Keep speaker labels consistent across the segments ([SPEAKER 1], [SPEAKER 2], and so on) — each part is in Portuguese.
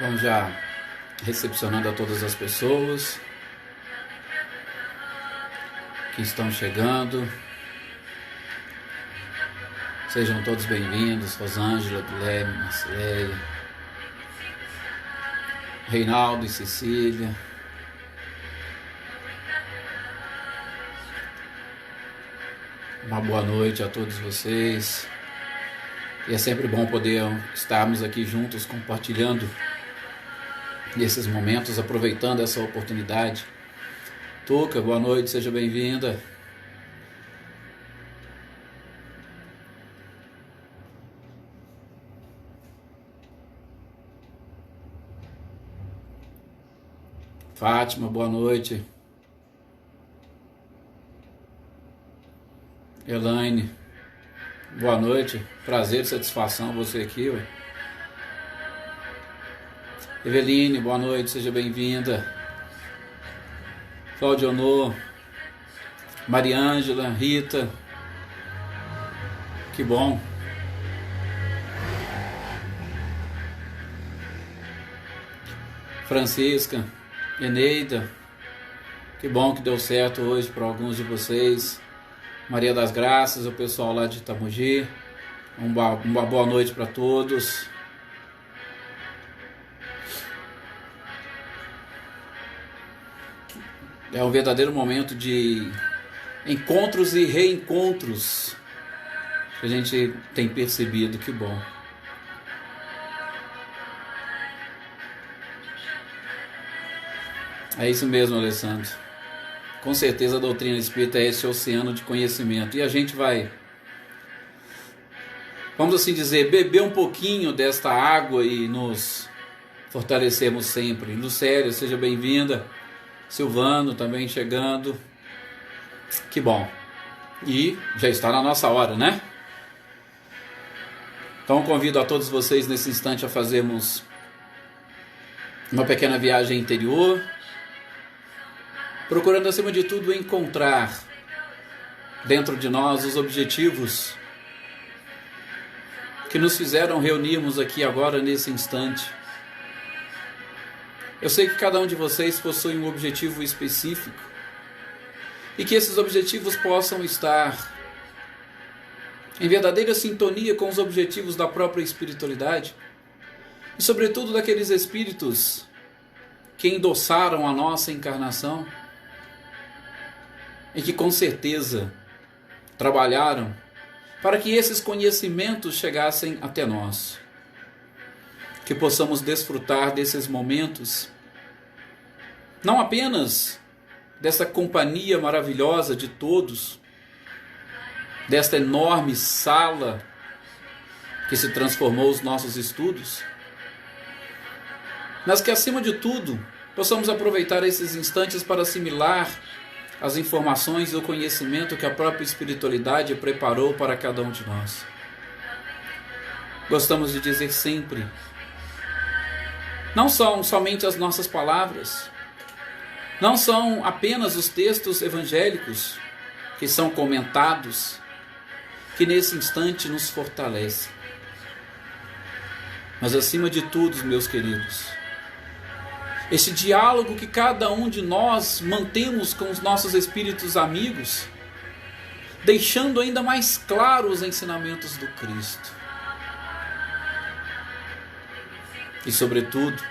[SPEAKER 1] Vamos já recepcionando a todas as pessoas que estão chegando. Sejam todos bem-vindos, Rosângela, Guilherme, Marcileia, Reinaldo e Cecília. Uma boa noite a todos vocês. E é sempre bom poder estarmos aqui juntos compartilhando nesses momentos, aproveitando essa oportunidade. Tuca, boa noite, seja bem-vinda. Fátima, boa noite. Elaine, boa noite. Prazer e satisfação você aqui, ué. Eveline, boa noite, seja bem-vinda. Claudionor, Mariângela, Rita, que bom. Francisca, Eneida, que bom que deu certo hoje para alguns de vocês. Maria das Graças, o pessoal lá de Itamogi, uma boa noite para todos. É um verdadeiro momento de encontros e reencontros que a gente tem percebido, que bom. É isso mesmo, Alessandro. Com certeza a doutrina espírita é esse oceano de conhecimento. E a gente vai, vamos assim dizer, beber um pouquinho desta água e nos fortalecermos sempre. Lucélia, seja bem-vinda. Silvano também chegando. Que bom. E já está na nossa hora, né? Então convido a todos vocês nesse instante a fazermos uma pequena viagem interior, procurando acima de tudo encontrar dentro de nós os objetivos que nos fizeram reunirmos aqui agora nesse instante. Eu sei que cada um de vocês possui um objetivo específico e que esses objetivos possam estar em verdadeira sintonia com os objetivos da própria espiritualidade e, sobretudo, daqueles espíritos que endossaram a nossa encarnação e que, com certeza, trabalharam para que esses conhecimentos chegassem até nós. Que possamos desfrutar desses momentos, não apenas dessa companhia maravilhosa de todos, desta enorme sala que se transformou os nossos estudos, mas que, acima de tudo, possamos aproveitar esses instantes para assimilar as informações e o conhecimento que a própria espiritualidade preparou para cada um de nós. Gostamos de dizer sempre, não são somente as nossas palavras, não são apenas os textos evangélicos que são comentados, que nesse instante nos fortalecem. Mas acima de tudo, meus queridos, esse diálogo que cada um de nós mantemos com os nossos espíritos amigos, deixando ainda mais claros os ensinamentos do Cristo. E, sobretudo,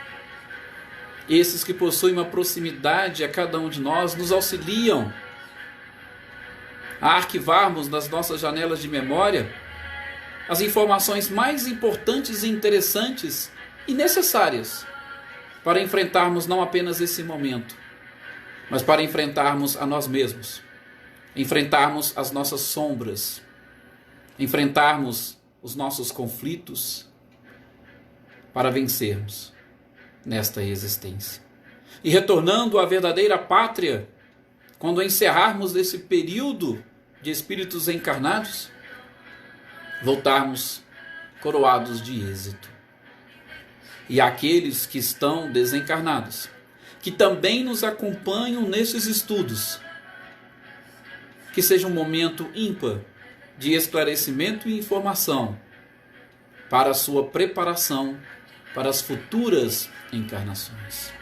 [SPEAKER 1] esses que possuem uma proximidade a cada um de nós nos auxiliam a arquivarmos nas nossas janelas de memória as informações mais importantes e interessantes e necessárias para enfrentarmos não apenas esse momento, mas para enfrentarmos a nós mesmos, enfrentarmos as nossas sombras, enfrentarmos os nossos conflitos, para vencermos nesta existência. E retornando à verdadeira pátria, quando encerrarmos esse período de espíritos encarnados, voltarmos coroados de êxito. E aqueles que estão desencarnados, que também nos acompanham nesses estudos, que seja um momento ímpar de esclarecimento e informação para a sua preparação para as futuras encarnações.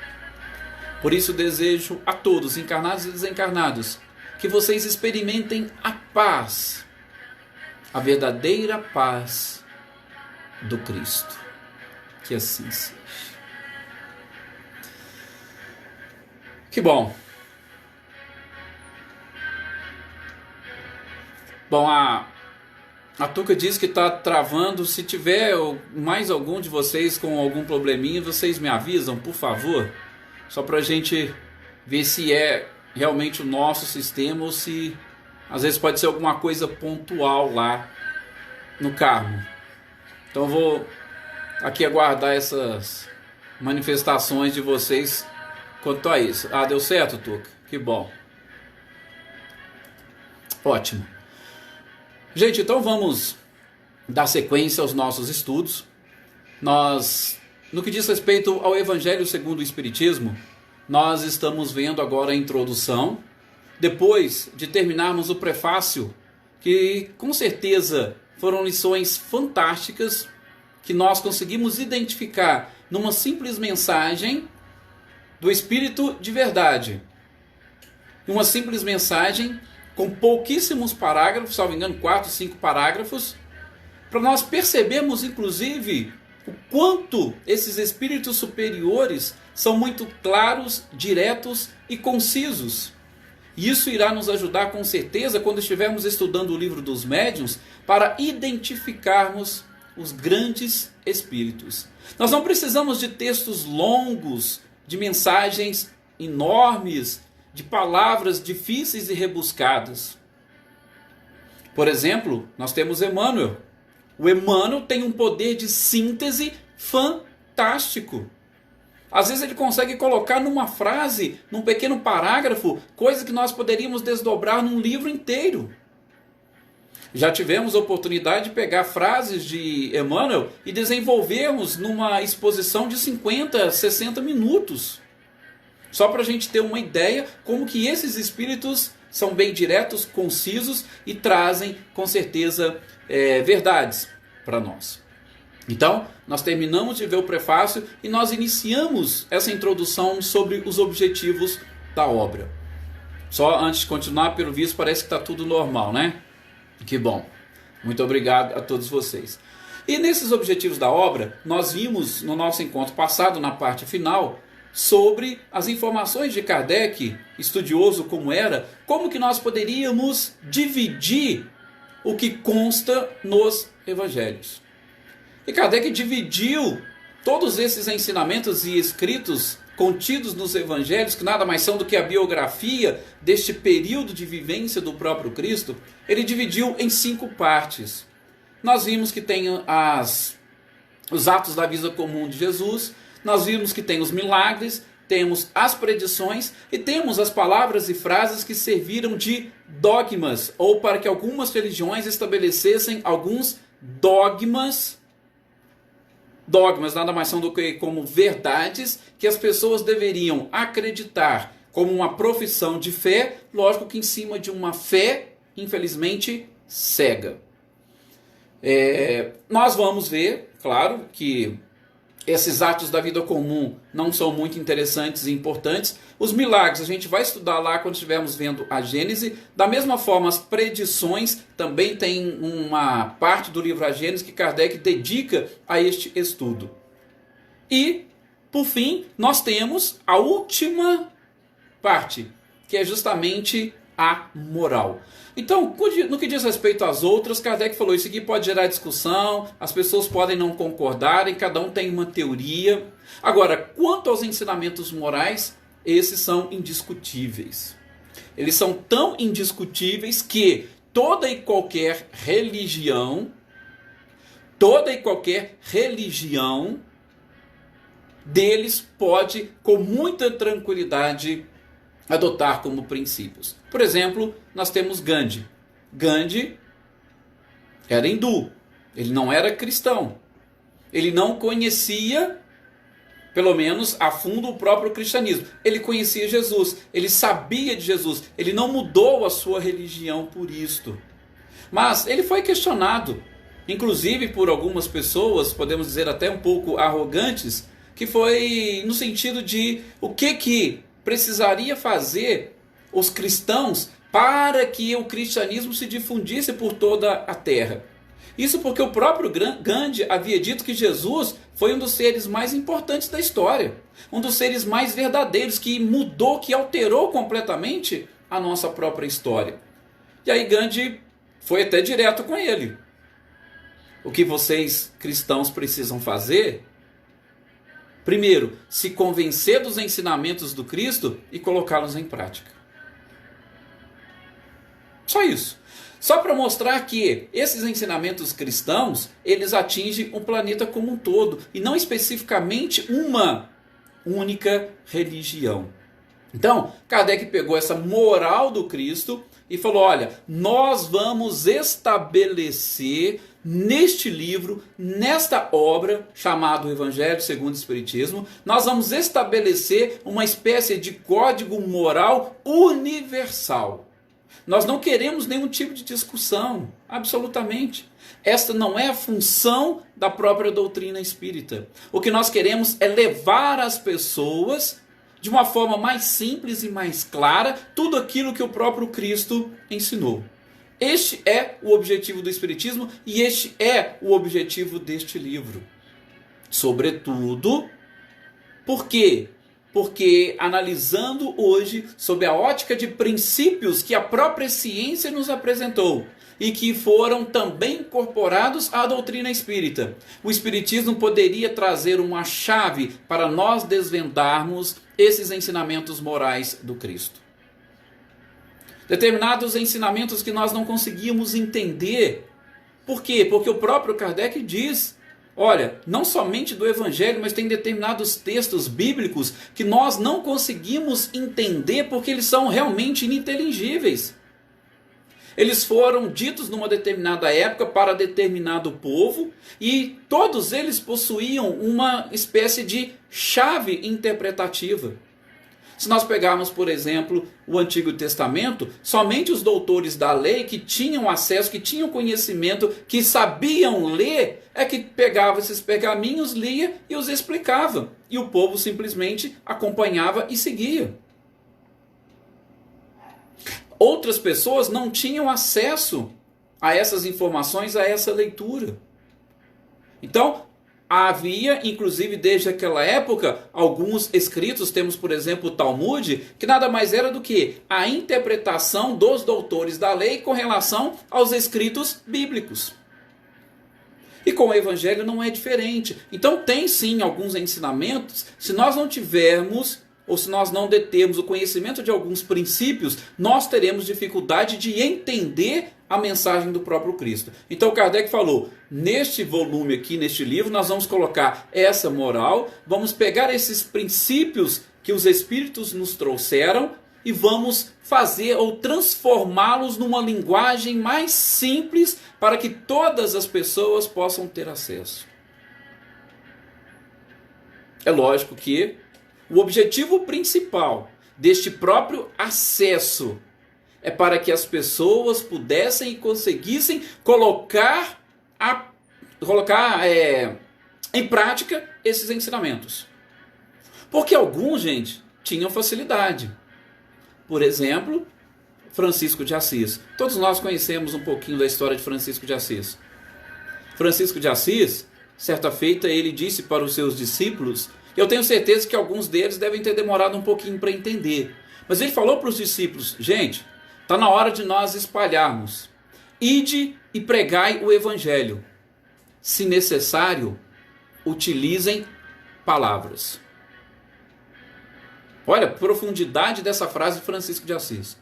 [SPEAKER 1] Por isso desejo a todos, encarnados e desencarnados, que vocês experimentem a paz, a verdadeira paz do Cristo. Que assim seja. Que bom. Bom, a Tuca diz que está travando. Se tiver mais algum de vocês com algum probleminha, vocês me avisam, por favor. Só para a gente ver se é realmente o nosso sistema ou se às vezes pode ser alguma coisa pontual lá no Carmo. Então eu vou aqui aguardar essas manifestações de vocês quanto a isso. Ah, deu certo, Tuca? Que bom. Ótimo. Gente, então vamos dar sequência aos nossos estudos. No que diz respeito ao Evangelho segundo o Espiritismo, nós estamos vendo agora a introdução. Depois de terminarmos o prefácio, que com certeza foram lições fantásticas, que nós conseguimos identificar numa simples mensagem do Espírito de verdade. Uma simples mensagem com pouquíssimos parágrafos, salvo engano, 4, 5 parágrafos, para nós percebermos, inclusive, o quanto esses espíritos superiores são muito claros, diretos e concisos. E isso irá nos ajudar com certeza quando estivermos estudando o livro dos médiuns para identificarmos os grandes espíritos. Nós não precisamos de textos longos, de mensagens enormes, de palavras difíceis e rebuscadas. Por exemplo, nós temos Emmanuel. O Emmanuel tem um poder de síntese fantástico. Às vezes ele consegue colocar numa frase, num pequeno parágrafo, coisa que nós poderíamos desdobrar num livro inteiro. Já tivemos a oportunidade de pegar frases de Emmanuel e desenvolvermos numa exposição de 50, 60 minutos. Só para a gente ter uma ideia como que esses espíritos são bem diretos, concisos e trazem com certeza verdades para nós. Então, nós terminamos de ver o prefácio e nós iniciamos essa introdução sobre os objetivos da obra. Só antes de continuar, pelo visto, parece que está tudo normal, né? Que bom. Muito obrigado a todos vocês. E nesses objetivos da obra, nós vimos no nosso encontro passado, na parte final, sobre as informações de Kardec, estudioso como era, como que nós poderíamos dividir o que consta nos evangelhos. E Kardec dividiu todos esses ensinamentos e escritos contidos nos evangelhos, que nada mais são do que a biografia deste período de vivência do próprio Cristo, ele dividiu em 5 partes. Nós vimos que tem os atos da vida comum de Jesus, nós vimos que tem os milagres, temos as predições e temos as palavras e frases que serviram de dogmas, ou para que algumas religiões estabelecessem alguns dogmas. Dogmas nada mais são do que como verdades que as pessoas deveriam acreditar como uma profissão de fé, lógico que em cima de uma fé, infelizmente, cega. Nós vamos ver, claro, que esses atos da vida comum não são muito interessantes e importantes. Os milagres a gente vai estudar lá quando estivermos vendo a Gênese. Da mesma forma, as predições também tem uma parte do livro A Gênese que Kardec dedica a este estudo. E, por fim, nós temos a última parte, que é justamente a moral. Então, no que diz respeito às outras, Kardec falou, isso aqui pode gerar discussão, as pessoas podem não concordarem, cada um tem uma teoria. Agora, quanto aos ensinamentos morais, esses são indiscutíveis. Eles são tão indiscutíveis que toda e qualquer religião deles pode, com muita tranquilidade, adotar como princípios. Por exemplo, nós temos Gandhi. Gandhi era hindu, ele não era cristão. Ele não conhecia, pelo menos a fundo, o próprio cristianismo. Ele conhecia Jesus, ele sabia de Jesus, ele não mudou a sua religião por isto. Mas ele foi questionado. inclusive por algumas pessoas, podemos dizer até um pouco arrogantes, que foi no sentido de o que precisaria fazer os cristãos para que o cristianismo se difundisse por toda a terra. Isso porque o próprio Gandhi havia dito que Jesus foi um dos seres mais importantes da história, um dos seres mais verdadeiros, que mudou, que alterou completamente a nossa própria história. E aí Gandhi foi até direto com ele. O que vocês cristãos precisam fazer? Primeiro, se convencer dos ensinamentos do Cristo e colocá-los em prática. Só isso. Só para mostrar que esses ensinamentos cristãos, eles atingem o planeta como um todo, e não especificamente uma única religião. Então, Kardec pegou essa moral do Cristo e falou, olha, nós vamos estabelecer neste livro, nesta obra, chamado Evangelho segundo o Espiritismo, nós vamos estabelecer uma espécie de código moral universal. Nós não queremos nenhum tipo de discussão, absolutamente. Esta não é a função da própria doutrina espírita. O que nós queremos é levar às pessoas, de uma forma mais simples e mais clara, tudo aquilo que o próprio Cristo ensinou. Este é o objetivo do Espiritismo e este é o objetivo deste livro. Sobretudo, por quê? Porque analisando hoje sob a ótica de princípios que a própria ciência nos apresentou e que foram também incorporados à doutrina espírita, o Espiritismo poderia trazer uma chave para nós desvendarmos esses ensinamentos morais do Cristo. Determinados ensinamentos que nós não conseguíamos entender. Por quê? Porque o próprio Kardec diz, olha, não somente do Evangelho, mas tem determinados textos bíblicos que nós não conseguimos entender porque eles são realmente ininteligíveis. Eles foram ditos numa determinada época para determinado povo e todos eles possuíam uma espécie de chave interpretativa. Se nós pegarmos, por exemplo, o Antigo Testamento, somente os doutores da lei que tinham acesso, que tinham conhecimento, que sabiam ler, é que pegavam esses pergaminhos, lia e os explicava. E o povo simplesmente acompanhava e seguia. Outras pessoas não tinham acesso a essas informações, a essa leitura. Então, havia, inclusive desde aquela época, alguns escritos, temos por exemplo o Talmud, que nada mais era do que a interpretação dos doutores da lei com relação aos escritos bíblicos. E com o Evangelho não é diferente. Então tem sim alguns ensinamentos, se nós não tivermos, ou se nós não determos o conhecimento de alguns princípios, nós teremos dificuldade de entender a mensagem do próprio Cristo. Então Kardec falou, neste volume aqui, neste livro, nós vamos colocar essa moral, vamos pegar esses princípios que os Espíritos nos trouxeram e vamos fazer ou transformá-los numa linguagem mais simples para que todas as pessoas possam ter acesso. É lógico que o objetivo principal deste próprio acesso é para que as pessoas pudessem e conseguissem colocar em prática esses ensinamentos. Porque alguns, gente, tinham facilidade. Por exemplo, Francisco de Assis. Todos nós conhecemos um pouquinho da história de Francisco de Assis. Francisco de Assis, certa feita, ele disse para os seus discípulos, eu tenho certeza que alguns deles devem ter demorado um pouquinho para entender, mas ele falou para os discípulos, gente, está na hora de nós espalharmos. Ide e pregai o Evangelho. Se necessário, utilizem palavras. Olha a profundidade dessa frase de Francisco de Assis.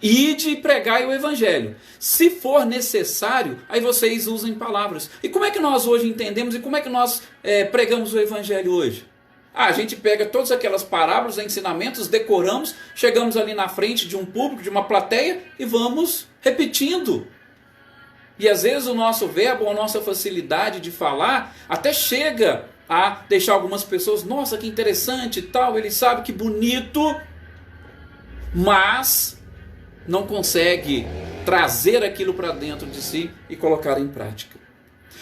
[SPEAKER 1] Ide e pregai o Evangelho. Se for necessário, aí vocês usem palavras. E como é que nós hoje entendemos e como é que nós pregamos o Evangelho hoje? A gente pega todas aquelas parábolas, ensinamentos, decoramos, chegamos ali na frente de um público, de uma plateia e vamos repetindo. E às vezes o nosso verbo, a nossa facilidade de falar, até chega a deixar algumas pessoas, nossa, que interessante e tal, ele sabe, que bonito, mas não consegue trazer aquilo para dentro de si e colocar em prática.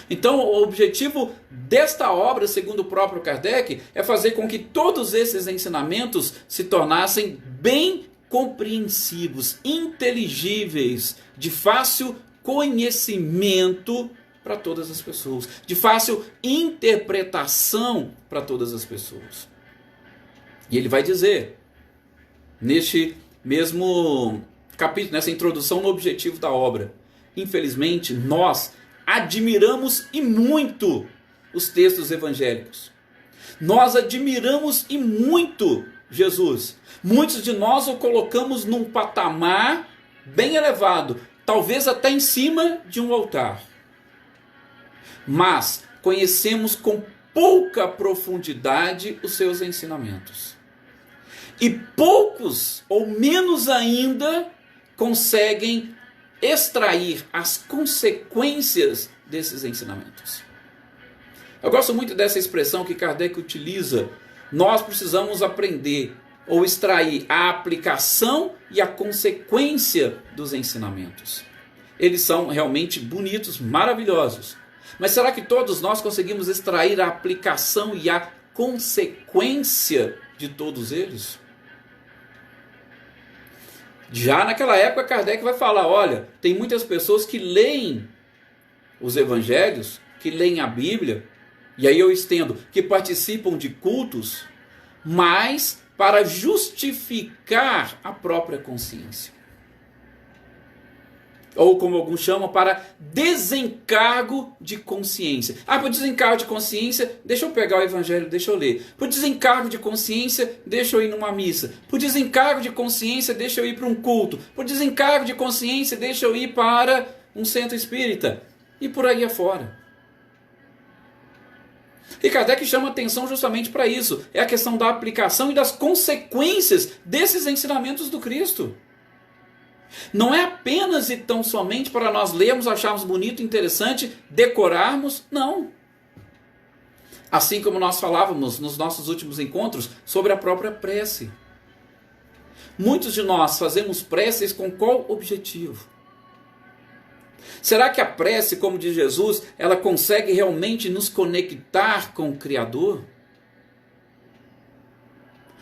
[SPEAKER 1] Então, o objetivo desta obra, segundo o próprio Kardec, é fazer com que todos esses ensinamentos se tornassem bem compreensivos, inteligíveis, de fácil conhecimento para todas as pessoas, de fácil interpretação para todas as pessoas. E ele vai dizer, neste mesmo capítulo, nessa introdução no objetivo da obra, infelizmente nós admiramos e muito os textos evangélicos. Nós admiramos e muito Jesus. Muitos de nós o colocamos num patamar bem elevado, talvez até em cima de um altar. Mas conhecemos com pouca profundidade os seus ensinamentos. E poucos, ou menos ainda, conseguem extrair as consequências desses ensinamentos. Eu gosto muito dessa expressão que Kardec utiliza. Nós precisamos aprender ou extrair a aplicação e a consequência dos ensinamentos. Eles são realmente bonitos, maravilhosos. Mas será que todos nós conseguimos extrair a aplicação e a consequência de todos eles? Já naquela época, Kardec vai falar, olha, tem muitas pessoas que leem os evangelhos, que leem a Bíblia, e aí eu estendo, que participam de cultos, mas para justificar a própria consciência. Ou como alguns chamam, para desencargo de consciência. Por desencargo de consciência, deixa eu pegar o evangelho, deixa eu ler. Por desencargo de consciência, deixa eu ir numa missa. Por desencargo de consciência, deixa eu ir para um culto. Por desencargo de consciência, deixa eu ir para um centro espírita. E por aí afora. E Kardec chama atenção justamente para isso. É a questão da aplicação e das consequências desses ensinamentos do Cristo. Não é apenas e tão somente para nós lermos, acharmos bonito, interessante, decorarmos, não. Assim como nós falávamos nos nossos últimos encontros sobre a própria prece. Muitos de nós fazemos preces com qual objetivo? Será que a prece, como diz Jesus, ela consegue realmente nos conectar com o Criador?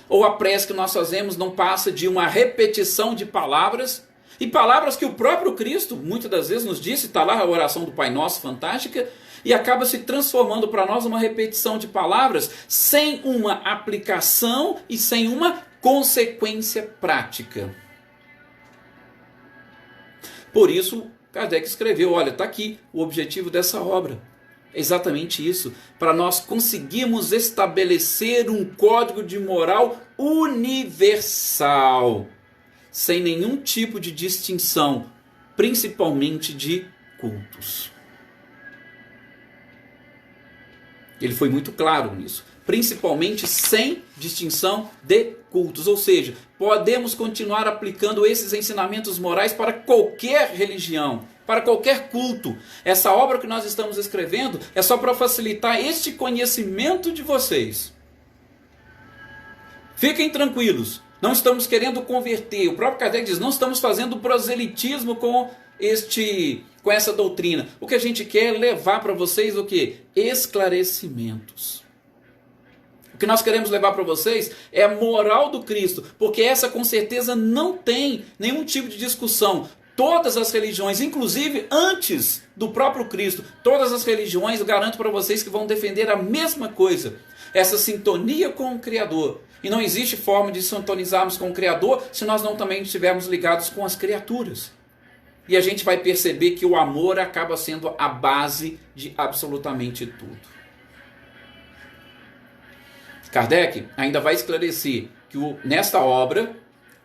[SPEAKER 1] Ou a prece que nós fazemos não passa de uma repetição de palavras, e palavras que o próprio Cristo muitas das vezes nos disse, está lá a oração do Pai Nosso, fantástica, e acaba se transformando para nós uma repetição de palavras sem uma aplicação e sem uma consequência prática. Por isso, Kardec escreveu, olha, está aqui o objetivo dessa obra. É exatamente isso, para nós conseguirmos estabelecer um código de moral universal, sem nenhum tipo de distinção, principalmente de cultos. Ele foi muito claro nisso. Principalmente sem distinção de cultos. Ou seja, podemos continuar aplicando esses ensinamentos morais para qualquer religião, para qualquer culto. Essa obra que nós estamos escrevendo é só para facilitar este conhecimento de vocês. Fiquem tranquilos. Não estamos querendo converter. O próprio Kardec diz, não estamos fazendo proselitismo com essa doutrina. O que a gente quer é levar para vocês o quê? Esclarecimentos. O que nós queremos levar para vocês é a moral do Cristo, porque essa com certeza não tem nenhum tipo de discussão. Todas as religiões, inclusive antes do próprio Cristo, todas as religiões, eu garanto para vocês que vão defender a mesma coisa. Essa sintonia com o Criador. E não existe forma de sintonizarmos com o Criador se nós não também estivermos ligados com as criaturas. E a gente vai perceber que o amor acaba sendo a base de absolutamente tudo. Kardec ainda vai esclarecer que nesta obra,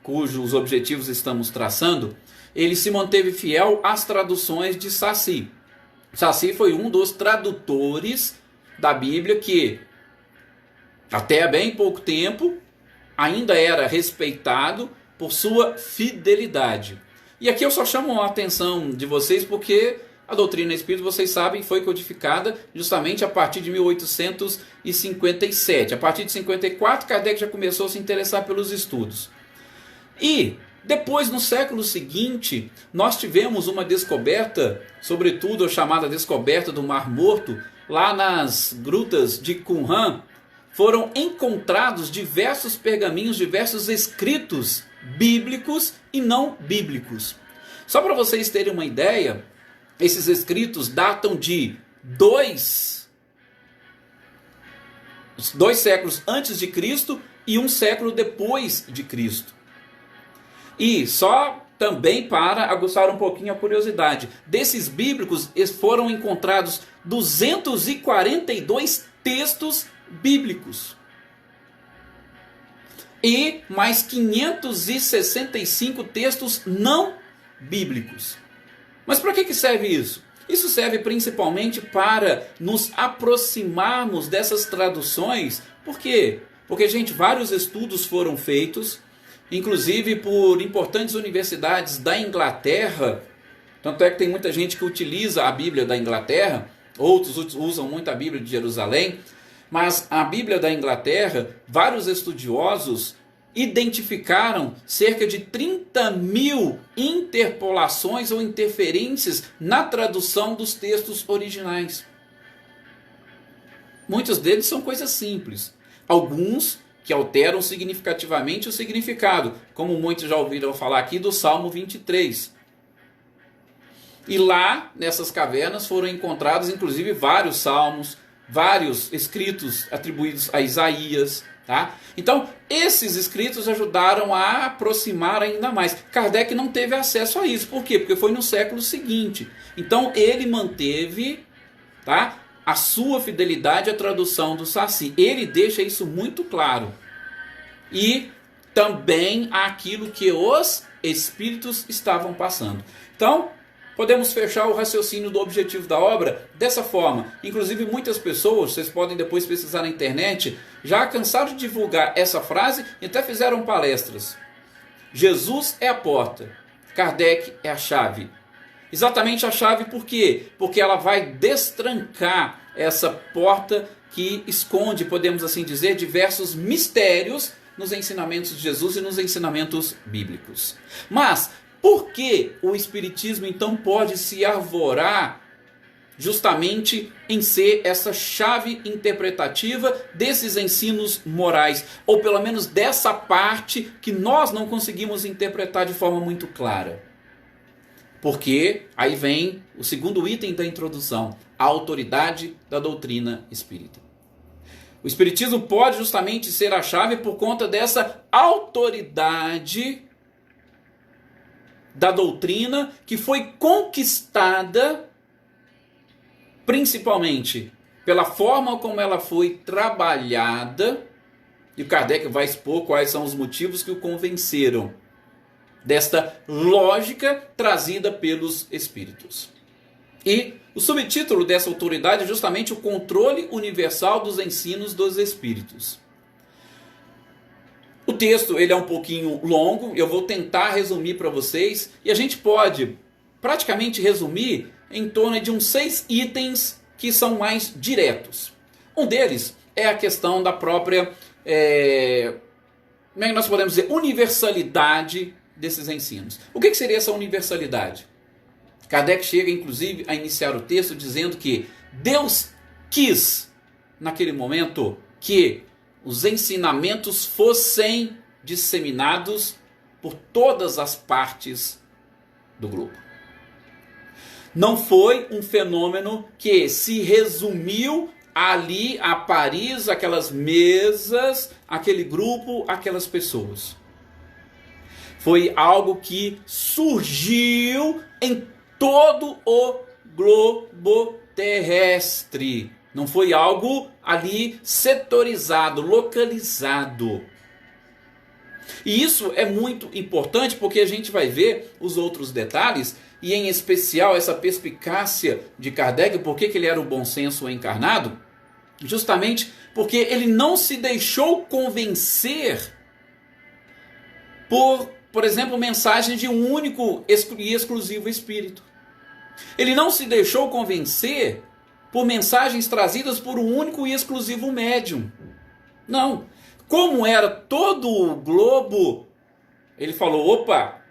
[SPEAKER 1] cujos objetivos estamos traçando, ele se manteve fiel às traduções de Sacy. Sacy foi um dos tradutores da Bíblia que, até bem pouco tempo, ainda era respeitado por sua fidelidade. E aqui eu só chamo a atenção de vocês porque a doutrina espírita, vocês sabem, foi codificada justamente a partir de 1857. A partir de 54, Kardec já começou a se interessar pelos estudos. E Depois, no século seguinte, nós tivemos uma descoberta, sobretudo a chamada descoberta do Mar Morto, lá nas grutas de Qumran. Foram encontrados diversos pergaminhos, diversos escritos bíblicos e não bíblicos. Só para vocês terem uma ideia, esses escritos datam de dois séculos antes de Cristo e um século depois de Cristo. E só também para aguçar um pouquinho a curiosidade, desses bíblicos foram encontrados 242 textos bíblicos e mais 565 textos não bíblicos. Mas para que serve isso? Isso serve principalmente para nos aproximarmos dessas traduções. Por quê? Porque, gente, vários estudos foram feitos, inclusive por importantes universidades da Inglaterra. Tanto é que tem muita gente que utiliza a Bíblia da Inglaterra, outros usam muito a Bíblia de Jerusalém. Mas a Bíblia da Inglaterra, vários estudiosos identificaram cerca de 30 mil interpolações ou interferências na tradução dos textos originais. Muitos deles são coisas simples. Alguns que alteram significativamente o significado, como muitos já ouviram falar aqui do Salmo 23. E lá, nessas cavernas, foram encontrados inclusive vários salmos, vários escritos atribuídos a Isaías. Tá? Então, esses escritos ajudaram a aproximar ainda mais. Kardec não teve acesso a isso. Por quê? Porque foi no século seguinte. Então, ele manteve, tá, a sua fidelidade à tradução do Saci. Ele deixa isso muito claro. E também aquilo que os espíritos estavam passando. Então, podemos fechar o raciocínio do objetivo da obra dessa forma. Inclusive, muitas pessoas, vocês podem depois pesquisar na internet, já cansaram de divulgar essa frase e até fizeram palestras. Jesus é a porta, Kardec é a chave. Exatamente a chave por quê? Porque ela vai destrancar essa porta que esconde, podemos assim dizer, diversos mistérios nos ensinamentos de Jesus e nos ensinamentos bíblicos. Mas por que o Espiritismo então pode se arvorar justamente em ser essa chave interpretativa desses ensinos morais, ou pelo menos dessa parte que nós não conseguimos interpretar de forma muito clara? Porque aí vem o segundo item da introdução, a autoridade da doutrina espírita. O Espiritismo pode justamente ser a chave por conta dessa autoridade da doutrina que foi conquistada principalmente pela forma como ela foi trabalhada, e o Kardec vai expor quais são os motivos que o convenceram desta lógica trazida pelos espíritos. E o subtítulo dessa autoridade é justamente o controle universal dos ensinos dos espíritos. O texto ele é um pouquinho longo, eu vou tentar resumir para vocês, e a gente pode praticamente resumir em torno de uns 6 itens que são mais diretos. Um deles é a questão da própria, como é que nós podemos dizer, universalidade desses ensinos. O que seria essa universalidade? Kardec chega inclusive a iniciar o texto dizendo que Deus quis, naquele momento, que os ensinamentos fossem disseminados por todas as partes do globo. Não foi um fenômeno que se resumiu ali a Paris, aquelas mesas, aquele grupo, aquelas pessoas. Foi algo que surgiu em todo o globo terrestre. Não foi algo ali setorizado, localizado. E isso é muito importante porque a gente vai ver os outros detalhes, e em especial essa perspicácia de Kardec, por que ele era o bom senso encarnado? Justamente porque ele não se deixou convencer por exemplo, mensagens de um único e exclusivo espírito. Ele não se deixou convencer por mensagens trazidas por um único e exclusivo médium. Não. Como era todo o globo Ele falou, opa,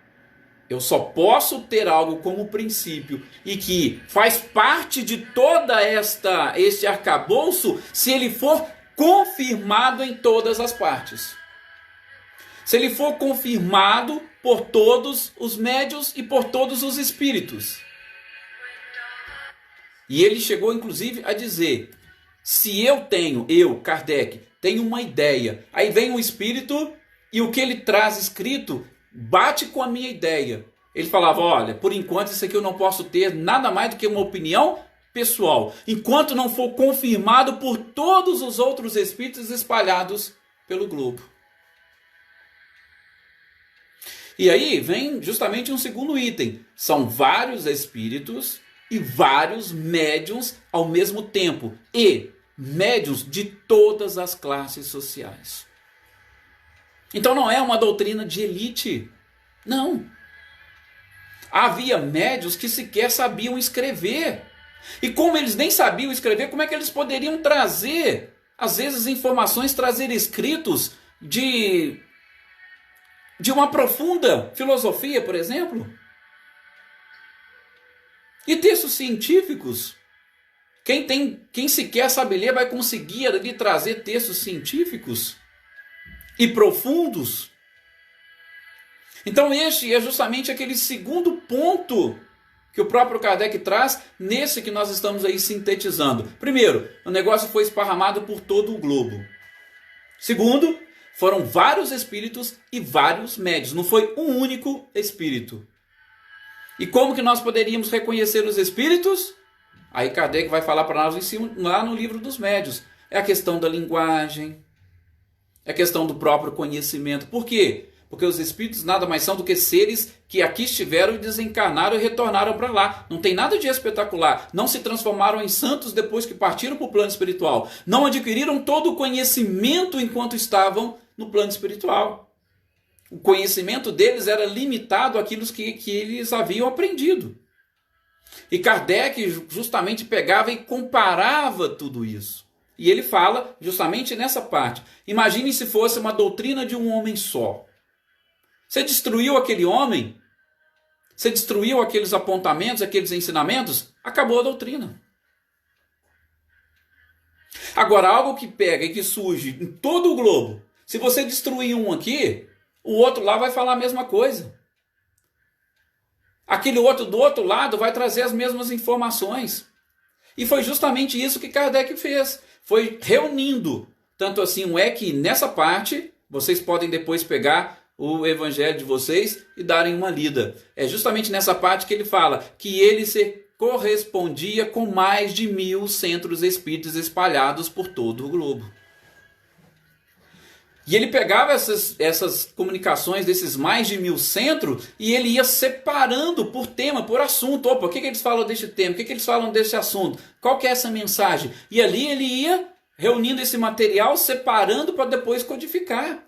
[SPEAKER 1] eu só posso ter algo como princípio e que faz parte de toda este arcabouço se ele for confirmado em todas as partes. Se ele for confirmado por todos os médiuns e por todos os espíritos. E ele chegou inclusive a dizer, se eu, Kardec, tenho uma ideia, aí vem um espírito e o que ele traz escrito bate com a minha ideia. Ele falava, olha, por enquanto isso aqui eu não posso ter nada mais do que uma opinião pessoal, enquanto não for confirmado por todos os outros espíritos espalhados pelo globo. E aí vem justamente um segundo item. São vários espíritos e vários médiuns ao mesmo tempo. E médiuns de todas as classes sociais. Então não é uma doutrina de elite. Não. Havia médiuns que sequer sabiam escrever. E como eles nem sabiam escrever, como é que eles poderiam trazer, às vezes, informações, trazer escritos de uma profunda filosofia, por exemplo? E textos científicos? Quem sequer sabe ler vai conseguir ali trazer textos científicos e profundos? Então este é justamente aquele segundo ponto que o próprio Kardec traz nesse que nós estamos aí sintetizando. Primeiro, o negócio foi esparramado por todo o globo. Segundo, foram vários espíritos e vários médiuns, não foi um único espírito. E como que nós poderíamos reconhecer os espíritos? Aí Kardec vai falar para nós lá no livro dos médiuns. É a questão da linguagem, é a questão do próprio conhecimento. Por quê? Porque os espíritos nada mais são do que seres que aqui estiveram e desencarnaram e retornaram para lá. Não tem nada de espetacular. Não se transformaram em santos depois que partiram para o plano espiritual. Não adquiriram todo o conhecimento enquanto estavam no plano espiritual. O conhecimento deles era limitado àquilo que eles haviam aprendido. E Kardec justamente pegava e comparava tudo isso. E ele fala justamente nessa parte. Imagine se fosse uma doutrina de um homem só. Você destruiu aquele homem, você destruiu aqueles apontamentos, aqueles ensinamentos, acabou a doutrina. Agora, algo que pega e que surge em todo o globo, se você destruir um aqui, o outro lá vai falar a mesma coisa. Aquele outro do outro lado vai trazer as mesmas informações. E foi justamente isso que Kardec fez. Foi reunindo. Tanto assim é que nessa parte, vocês podem depois pegar o evangelho de vocês e darem uma lida. É justamente nessa parte que ele fala que ele se correspondia com mais de 1000 centros espíritas espalhados por todo o globo. E ele pegava essas comunicações desses mais de 1000 centros e ele ia separando por tema, por assunto. Opa, o que eles falam deste tema? O que eles falam desse assunto? Qual que é essa mensagem? E ali ele ia reunindo esse material, separando para depois codificar.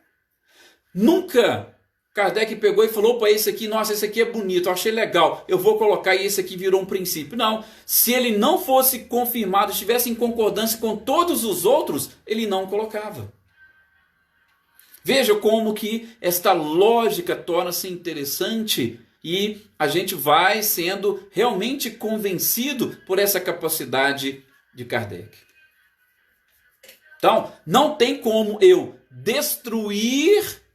[SPEAKER 1] Nunca Kardec pegou e falou, opa, esse aqui, nossa, esse aqui é bonito, eu achei legal, eu vou colocar e esse aqui virou um princípio. Não, se ele não fosse confirmado, estivesse em concordância com todos os outros, ele não colocava. Veja como que esta lógica torna-se interessante e a gente vai sendo realmente convencido por essa capacidade de Kardec. Então, não tem como eu destruir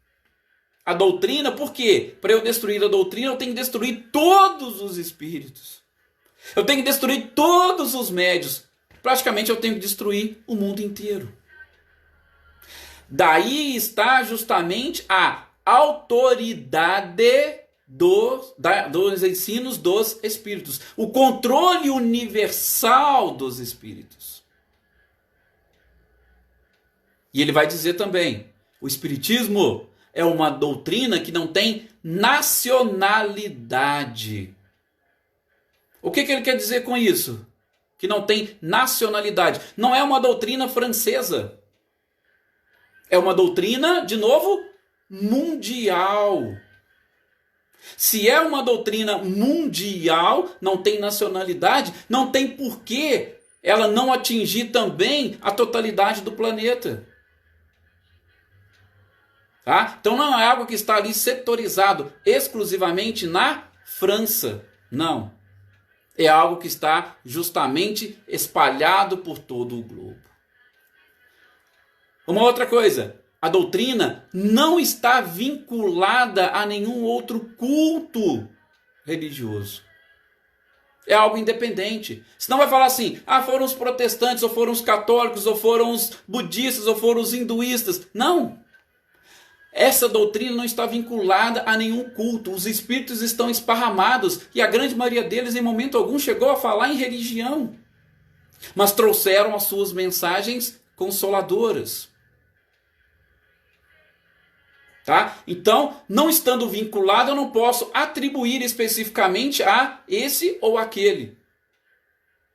[SPEAKER 1] a doutrina, por quê? Para eu destruir a doutrina, eu tenho que destruir todos os espíritos. Eu tenho que destruir todos os médios. Praticamente eu tenho que destruir o mundo inteiro. Daí está justamente a autoridade dos ensinos dos espíritos. O controle universal dos espíritos. E ele vai dizer também, o espiritismo é uma doutrina que não tem nacionalidade. O que ele quer dizer com isso? Que não tem nacionalidade. Não é uma doutrina francesa. É uma doutrina, de novo, mundial. Se é uma doutrina mundial, não tem nacionalidade, não tem porquê ela não atingir também a totalidade do planeta. Tá? Então não é algo que está ali setorizado exclusivamente na França. Não. É algo que está justamente espalhado por todo o globo. Uma outra coisa, a doutrina não está vinculada a nenhum outro culto religioso. É algo independente. Senão vai falar assim, foram os protestantes, ou foram os católicos, ou foram os budistas, ou foram os hinduístas. Não. Essa doutrina não está vinculada a nenhum culto. Os espíritos estão esparramados e a grande maioria deles, em momento algum, chegou a falar em religião. Mas trouxeram as suas mensagens consoladoras. Tá? Então, não estando vinculado, eu não posso atribuir especificamente a esse ou aquele.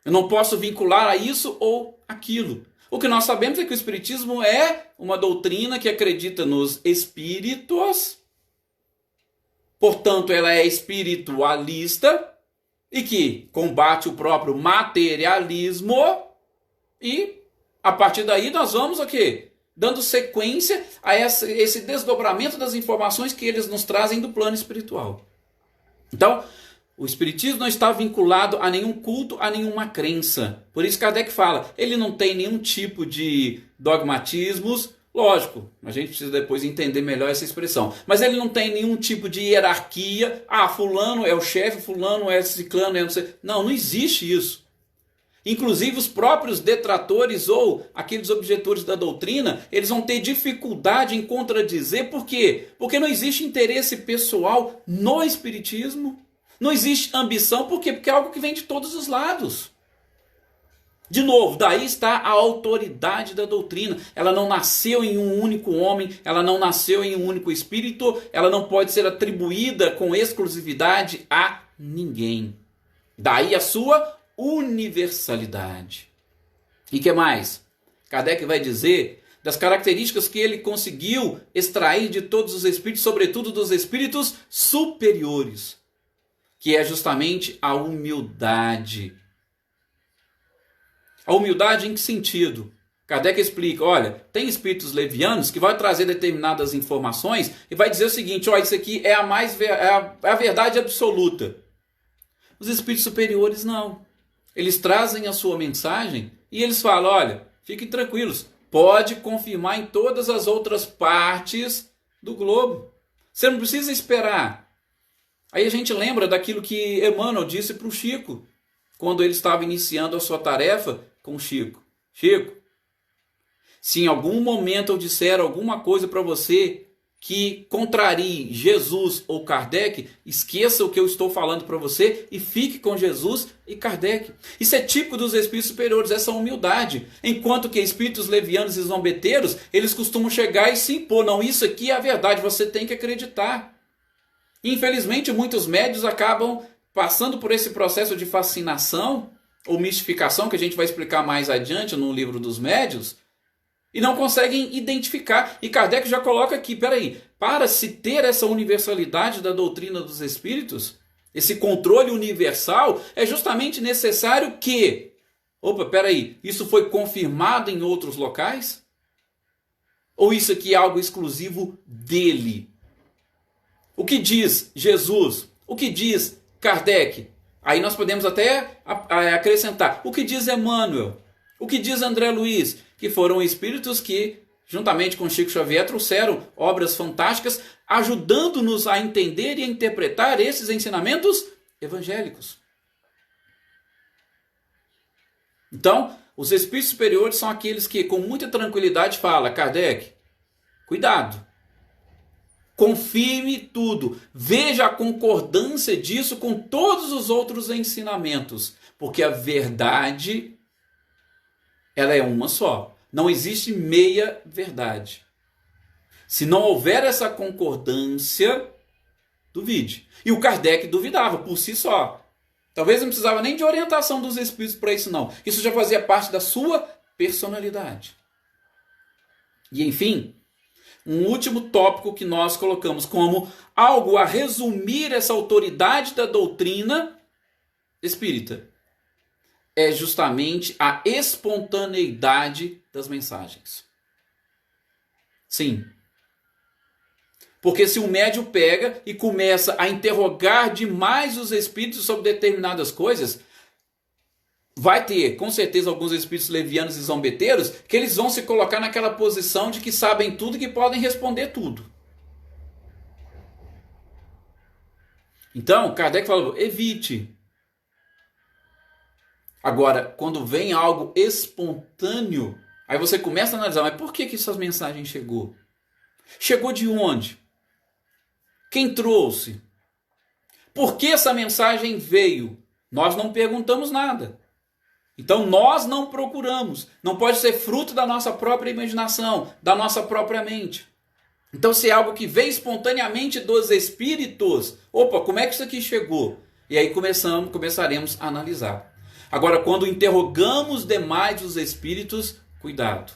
[SPEAKER 1] Eu não posso vincular a isso ou aquilo. O que nós sabemos é que o Espiritismo é uma doutrina que acredita nos espíritos, portanto, ela é espiritualista e que combate o próprio materialismo, e a partir daí nós vamos o quê? Dando sequência a esse desdobramento das informações que eles nos trazem do plano espiritual. Então, o Espiritismo não está vinculado a nenhum culto, a nenhuma crença. Por isso Kardec fala, ele não tem nenhum tipo de dogmatismos. Lógico, a gente precisa depois entender melhor essa expressão. Mas ele não tem nenhum tipo de hierarquia. Fulano é o chefe, fulano é ciclano, é não sei. Não existe isso. Inclusive os próprios detratores ou aqueles objetores da doutrina, eles vão ter dificuldade em contradizer. Por quê? Porque não existe interesse pessoal no Espiritismo. Não existe ambição. Por quê? Porque é algo que vem de todos os lados. De novo, daí está a autoridade da doutrina. Ela não nasceu em um único homem, ela não nasceu em um único espírito, ela não pode ser atribuída com exclusividade a ninguém. Daí a sua universalidade. E que mais? Kardec vai dizer das características que ele conseguiu extrair de todos os espíritos, sobretudo dos espíritos superiores, que é justamente a humildade. A humildade em que sentido? Kardec explica, olha, tem espíritos levianos que vai trazer determinadas informações e vai dizer o seguinte, isso aqui é a verdade absoluta. Os espíritos superiores não. Eles trazem a sua mensagem e eles falam, olha, fiquem tranquilos, pode confirmar em todas as outras partes do globo. Você não precisa esperar. Aí a gente lembra daquilo que Emmanuel disse para o Chico, quando ele estava iniciando a sua tarefa com o Chico. Chico, se em algum momento eu disser alguma coisa para você que contrarie Jesus ou Kardec, esqueça o que eu estou falando para você e fique com Jesus e Kardec. Isso é típico dos espíritos superiores, essa humildade. Enquanto que espíritos levianos e zombeteiros, eles costumam chegar e se impor. Não, isso aqui é a verdade, você tem que acreditar. Infelizmente, muitos médios acabam passando por esse processo de fascinação ou mistificação, que a gente vai explicar mais adiante no livro dos médios, e não conseguem identificar. E Kardec já coloca aqui, peraí, para se ter essa universalidade da doutrina dos espíritos, esse controle universal, é justamente necessário que, isso foi confirmado em outros locais? Ou isso aqui é algo exclusivo dele? O que diz Jesus? O que diz Kardec? Aí nós podemos até acrescentar. O que diz Emmanuel? O que diz André Luiz? Que foram espíritos que, juntamente com Chico Xavier, trouxeram obras fantásticas, ajudando-nos a entender e a interpretar esses ensinamentos evangélicos. Então, os espíritos superiores são aqueles que, com muita tranquilidade, falam, Kardec, cuidado. Confirme tudo. Veja a concordância disso com todos os outros ensinamentos. Porque a verdade, ela é uma só. Não existe meia verdade. Se não houver essa concordância, duvide. E o Kardec duvidava por si só. Talvez não precisava nem de orientação dos espíritos para isso, não. Isso já fazia parte da sua personalidade. E enfim, um último tópico que nós colocamos como algo a resumir essa autoridade da doutrina espírita é justamente a espontaneidade das mensagens. Sim, Porque se o médium pega e começa a interrogar demais os espíritos sobre determinadas coisas, vai ter, com certeza, alguns espíritos levianos e zombeteiros que eles vão se colocar naquela posição de que sabem tudo e que podem responder tudo. Então, Kardec falou, evite. Agora, quando vem algo espontâneo, aí você começa a analisar, mas por que essas mensagens chegou? Chegou de onde? Quem trouxe? Por que essa mensagem veio? Nós não perguntamos nada. Então nós não procuramos. Não pode ser fruto da nossa própria imaginação, da nossa própria mente. Então se é algo que veio espontaneamente dos espíritos, opa, como é que isso aqui chegou? E aí começaremos a analisar. Agora, quando interrogamos demais os espíritos, cuidado.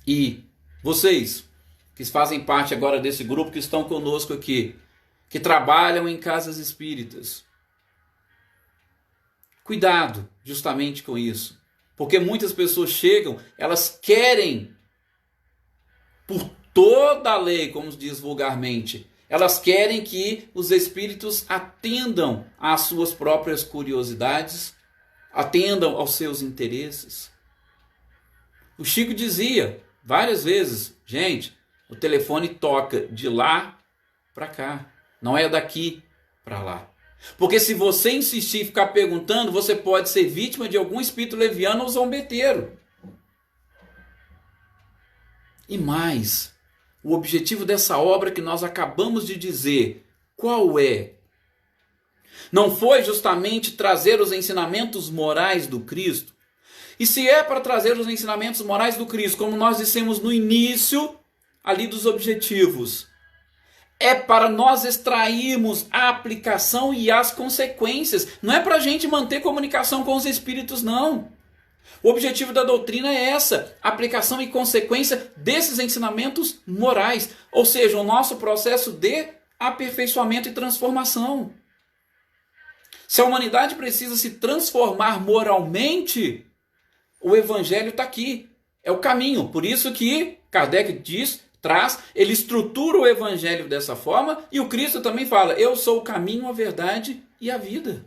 [SPEAKER 1] E vocês, que fazem parte agora desse grupo, que estão conosco aqui, que trabalham em casas espíritas, cuidado justamente com isso. Porque muitas pessoas chegam, elas querem, por toda a lei, como diz vulgarmente, elas querem que os espíritos atendam às suas próprias curiosidades, atendam aos seus interesses. O Chico dizia várias vezes, gente, o telefone toca de lá para cá, não é daqui para lá. Porque se você insistir e ficar perguntando, você pode ser vítima de algum espírito leviano ou zombeteiro. E mais, o objetivo dessa obra que nós acabamos de dizer, qual é? Não foi justamente trazer os ensinamentos morais do Cristo? E se é para trazer os ensinamentos morais do Cristo, como nós dissemos no início ali dos objetivos, é para nós extrairmos a aplicação e as consequências. Não é para a gente manter comunicação com os espíritos, não. O objetivo da doutrina é essa, aplicação e consequência desses ensinamentos morais. Ou seja, o nosso processo de aperfeiçoamento e transformação. Se a humanidade precisa se transformar moralmente, o Evangelho está aqui. É o caminho. Por isso que Kardec ele estrutura o Evangelho dessa forma, e o Cristo também fala, eu sou o caminho, a verdade e a vida.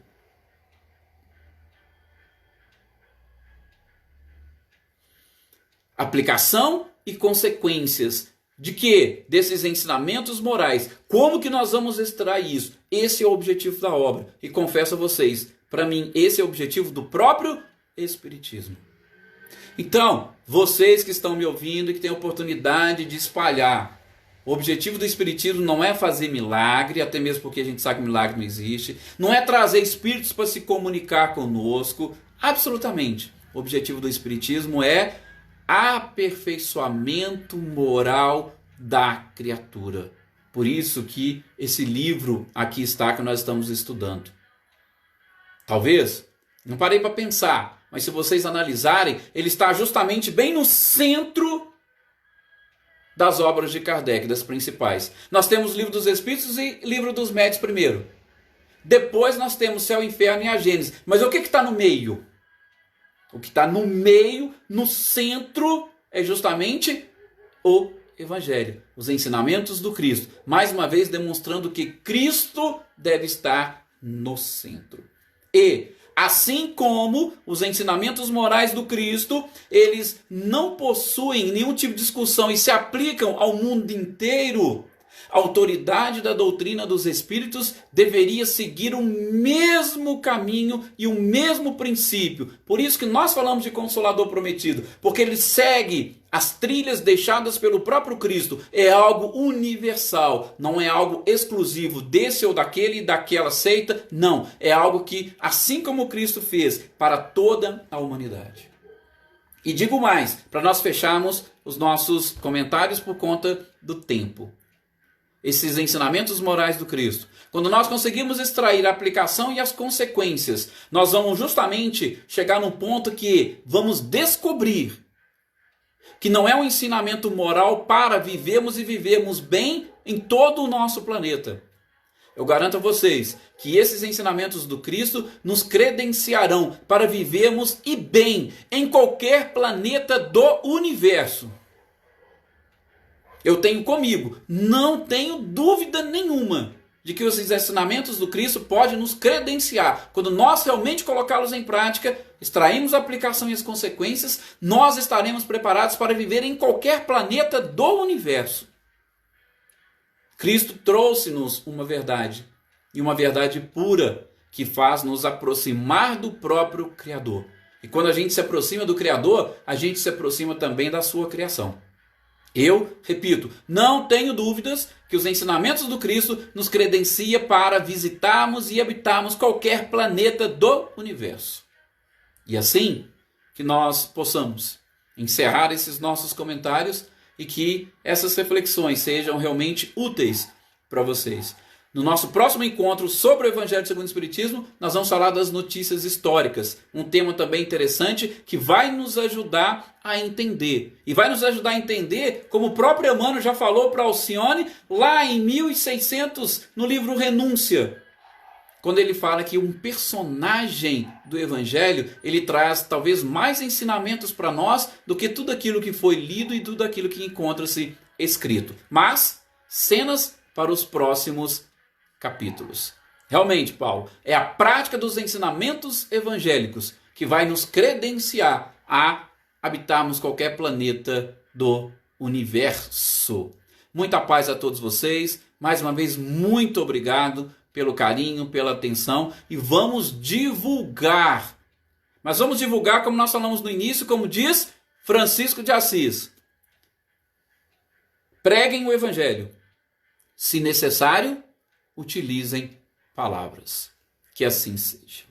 [SPEAKER 1] Aplicação e consequências de quê? Desses ensinamentos morais. Como que nós vamos extrair isso? Esse é o objetivo da obra. E confesso a vocês, para mim, esse é o objetivo do próprio Espiritismo. Então, vocês que estão me ouvindo e que têm a oportunidade de espalhar, o objetivo do Espiritismo não é fazer milagre, até mesmo porque a gente sabe que milagre não existe, não é trazer espíritos para se comunicar conosco, absolutamente. O objetivo do Espiritismo é aperfeiçoamento moral da criatura. Por isso que esse livro aqui está, que nós estamos estudando. Talvez, não parei para pensar, mas se vocês analisarem, ele está justamente bem no centro das obras de Kardec, das principais. Nós temos o Livro dos Espíritos e Livro dos Médiuns primeiro. Depois nós temos Céu, Inferno e a Gênese. Mas o que está no meio? O que está no meio, no centro, é justamente o Evangelho. Os ensinamentos do Cristo. Mais uma vez demonstrando que Cristo deve estar no centro. E assim como os ensinamentos morais do Cristo, eles não possuem nenhum tipo de discussão e se aplicam ao mundo inteiro, a autoridade da doutrina dos Espíritos deveria seguir o mesmo caminho e o mesmo princípio. Por isso que nós falamos de Consolador Prometido, porque ele segue as trilhas deixadas pelo próprio Cristo. É algo universal, não é algo exclusivo desse ou daquele e daquela seita. Não, é algo que, assim como Cristo fez para toda a humanidade. E digo mais, para nós fecharmos os nossos comentários por conta do tempo. Esses ensinamentos morais do Cristo, quando nós conseguimos extrair a aplicação e as consequências, nós vamos justamente chegar num ponto que vamos descobrir que não é um ensinamento moral para vivermos e vivermos bem em todo o nosso planeta. Eu garanto a vocês que esses ensinamentos do Cristo nos credenciarão para vivermos e bem em qualquer planeta do universo. Eu tenho comigo, não tenho dúvida nenhuma de que os ensinamentos do Cristo podem nos credenciar. Quando nós realmente colocá-los em prática, extraímos a aplicação e as consequências, nós estaremos preparados para viver em qualquer planeta do universo. Cristo trouxe-nos uma verdade, e uma verdade pura, que faz nos aproximar do próprio Criador. E quando a gente se aproxima do Criador, a gente se aproxima também da sua criação. Eu, repito, não tenho dúvidas que os ensinamentos do Cristo nos credencia para visitarmos e habitarmos qualquer planeta do universo. E assim, que nós possamos encerrar esses nossos comentários e que essas reflexões sejam realmente úteis para vocês. No nosso próximo encontro sobre o Evangelho segundo o Espiritismo, nós vamos falar das notícias históricas. Um tema também interessante que vai nos ajudar a entender. E vai nos ajudar a entender, como o próprio Emmanuel já falou para Alcione, lá em 1600, no livro Renúncia. Quando ele fala que um personagem do Evangelho, ele traz talvez mais ensinamentos para nós do que tudo aquilo que foi lido e tudo aquilo que encontra-se escrito. Mas, cenas para os próximos capítulos. Realmente, Paulo, é a prática dos ensinamentos evangélicos que vai nos credenciar a habitarmos qualquer planeta do universo. Muita paz a todos vocês. Mais uma vez, muito obrigado pelo carinho, pela atenção. E vamos divulgar. Mas vamos divulgar, como nós falamos no início, como diz Francisco de Assis. Preguem o Evangelho. Se necessário, utilizem palavras. Que assim seja.